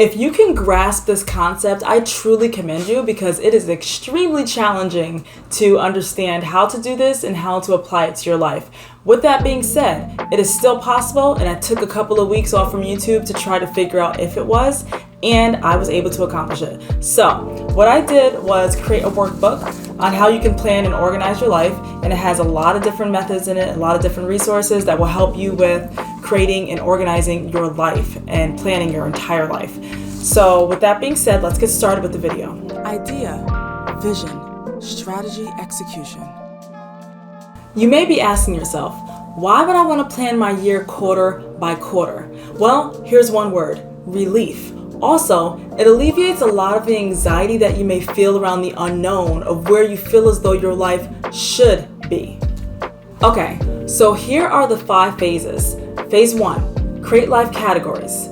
If you can grasp this concept, I truly commend you because it is extremely challenging to understand how to do this and how to apply it to your life. With that being said, it is still possible, and I took a couple of weeks off from YouTube to try to figure out if it was, and I was able to accomplish it. So what I did was create a workbook on how you can plan and organize your life, and it has a lot of different methods in it, a lot of different resources that will help you with creating and organizing your life and planning your entire life. So with that being said, let's get started with the video. Idea, vision, strategy, execution. You may be asking yourself, why would I want to plan my year quarter by quarter? Well, here's one word: relief. Also, it alleviates a lot of the anxiety that you may feel around the unknown of where you feel as though your life should be. Okay, so here are the 5 phases. Phase 1, create life categories.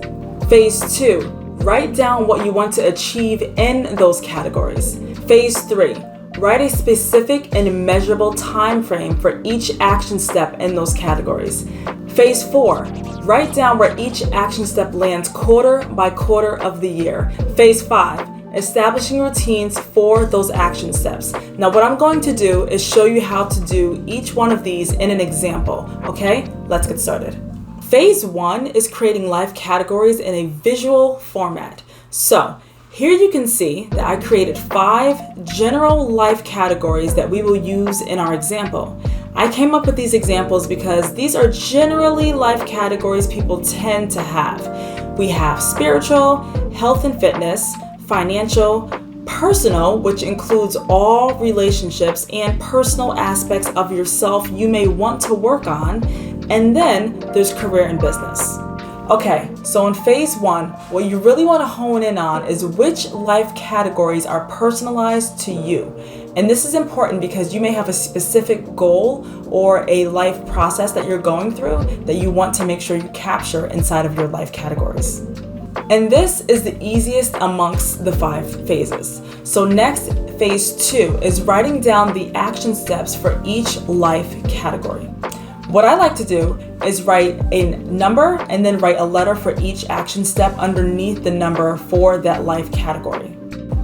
Phase 2, write down what you want to achieve in those categories. Phase 3, write a specific and measurable time frame for each action step in those categories. Phase 4, write down where each action step lands quarter by quarter of the year. Phase 5, establishing routines for those action steps. Now what I'm going to do is show you how to do each one of these in an example, okay? Let's get started. Phase 1 is creating life categories in a visual format. So here you can see that I created 5 general life categories that we will use in our example. I came up with these examples because these are generally life categories people tend to have. We have spiritual, health and fitness, financial, personal, which includes all relationships and personal aspects of yourself you may want to work on, and then there's career and business. Okay, so in phase 1, what you really want to hone in on is which life categories are personalized to you. And this is important because you may have a specific goal or a life process that you're going through that you want to make sure you capture inside of your life categories. And this is the easiest amongst the 5 phases. So next, phase 2 is writing down the action steps for each life category. What I like to do is write a number and then write a letter for each action step underneath the number for that life category.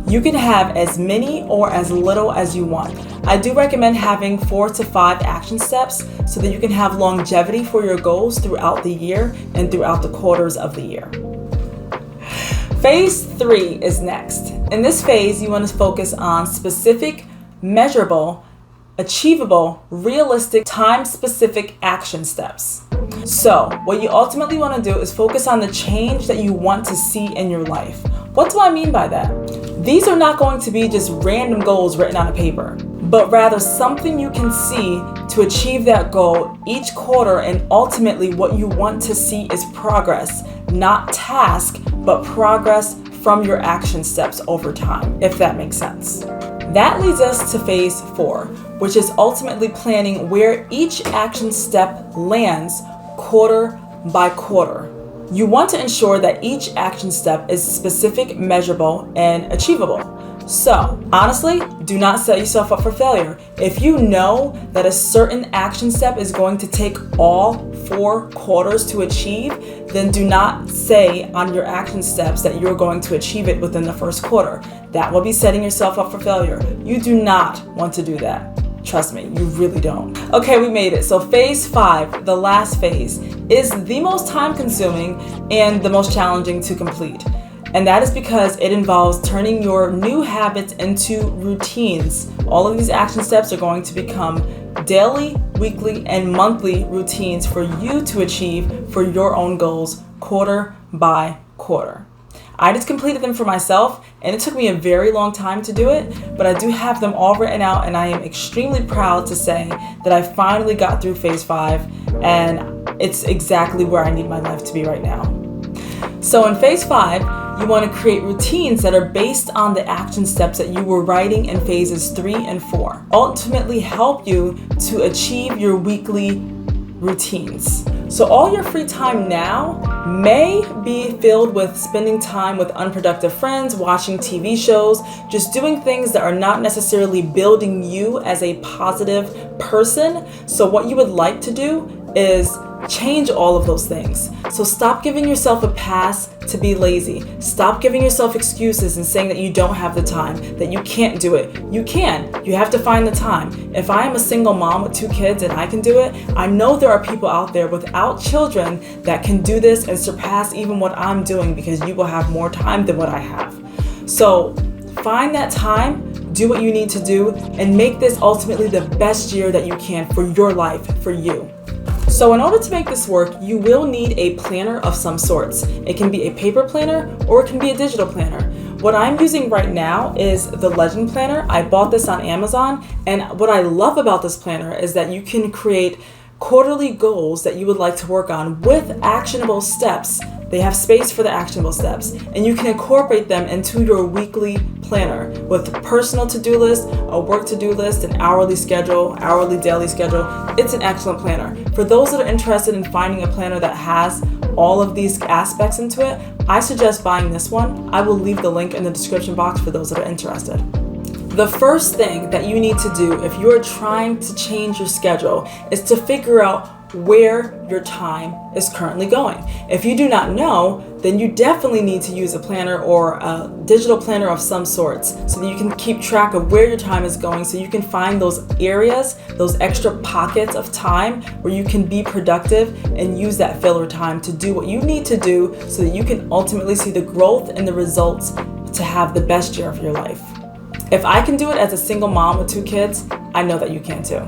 You can have as many or as little as you want. I do recommend having 4 to 5 action steps so that you can have longevity for your goals throughout the year and throughout the quarters of the year. Phase 3 is next. In this phase, you want to focus on specific, measurable, achievable, realistic, time-specific action steps. So what you ultimately want to do is focus on the change that you want to see in your life. What do I mean by that? These are not going to be just random goals written on a paper, but rather something you can see to achieve that goal each quarter, and ultimately what you want to see is progress, not task, but progress from your action steps over time, if that makes sense. That leads us to phase 4, which is ultimately planning where each action step lands quarter by quarter. You want to ensure that each action step is specific, measurable, and achievable. So, honestly, do not set yourself up for failure. If you know that a certain action step is going to take all 4 quarters to achieve, then do not say on your action steps that you're going to achieve it within the first quarter. That will be setting yourself up for failure. You do not want to do that. Trust me, you really don't. Okay, we made it. So phase 5, the last phase, is the most time-consuming and the most challenging to complete. And that is because it involves turning your new habits into routines. All of these action steps are going to become daily, weekly, and monthly routines for you to achieve for your own goals quarter by quarter. I just completed them for myself, and it took me a very long time to do it, but I do have them all written out, and I am extremely proud to say that I finally got through phase 5, and it's exactly where I need my life to be right now. So in phase 5, you want to create routines that are based on the action steps that you were writing in phases 3 and 4. Ultimately help you to achieve your weekly routines. So all your free time now may be filled with spending time with unproductive friends, watching TV shows, just doing things that are not necessarily building you as a positive person. So what you would like to do is change all of those things. So stop giving yourself a pass to be lazy. Stop giving yourself excuses and saying that you don't have the time, that you can't do it. You can. You have to find the time. If I am a single mom with 2 kids and I can do it, I know there are people out there without children that can do this and surpass even what I'm doing, because you will have more time than what I have. So find that time, do what you need to do, and make this ultimately the best year that you can for your life, for you. So in order to make this work, you will need a planner of some sorts. It can be a paper planner or it can be a digital planner. What I'm using right now is the Legend Planner. I bought this on Amazon, and what I love about this planner is that you can create quarterly goals that you would like to work on with actionable steps. They have space for the actionable steps, and you can incorporate them into your weekly planner with a personal to-do list, a work to-do list, an hourly schedule, hourly daily schedule. It's an excellent planner. For those that are interested in finding a planner that has all of these aspects into it, I suggest buying this one. I will leave the link in the description box for those that are interested. The first thing that you need to do if you are trying to change your schedule is to figure out where your time is currently going. If you do not know, then you definitely need to use a planner or a digital planner of some sorts so that you can keep track of where your time is going, so you can find those areas, those extra pockets of time where you can be productive and use that filler time to do what you need to do so that you can ultimately see the growth and the results to have the best year of your life. If I can do it as a single mom with 2 kids, I know that you can too.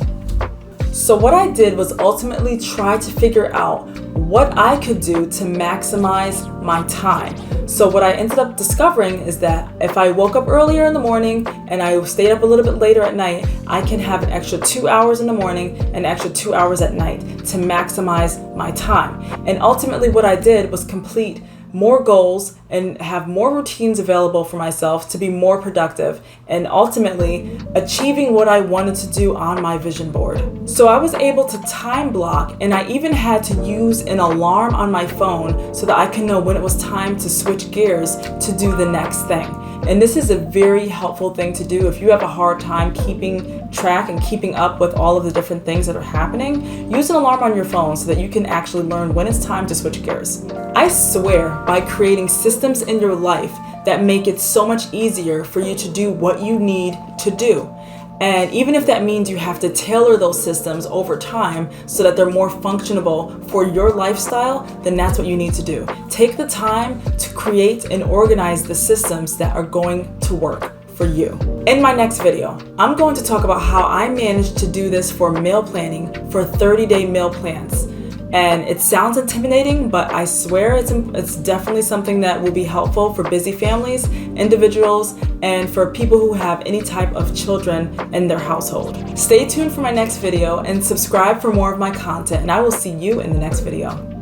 So what I did was ultimately try to figure out what I could do to maximize my time. So what I ended up discovering is that if I woke up earlier in the morning and I stayed up a little bit later at night, I can have an extra 2 hours in the morning and an extra 2 hours at night to maximize my time. And ultimately what I did was complete more goals and have more routines available for myself to be more productive and ultimately achieving what I wanted to do on my vision board. So I was able to time block, and I even had to use an alarm on my phone so that I can know when it was time to switch gears to do the next thing. And this is a very helpful thing to do if you have a hard time keeping track and keeping up with all of the different things that are happening. Use an alarm on your phone so that you can actually learn when it's time to switch gears. I swear, by creating systems in your life that make it so much easier for you to do what you need to do. And even if that means you have to tailor those systems over time so that they're more functional for your lifestyle, then that's what you need to do. Take the time to create and organize the systems that are going to work for you. In my next video, I'm going to talk about how I managed to do this for meal planning for 30-day meal plans. And it sounds intimidating, but I swear it's definitely something that will be helpful for busy families, individuals, and for people who have any type of children in their household. Stay tuned for my next video and subscribe for more of my content, and I will see you in the next video.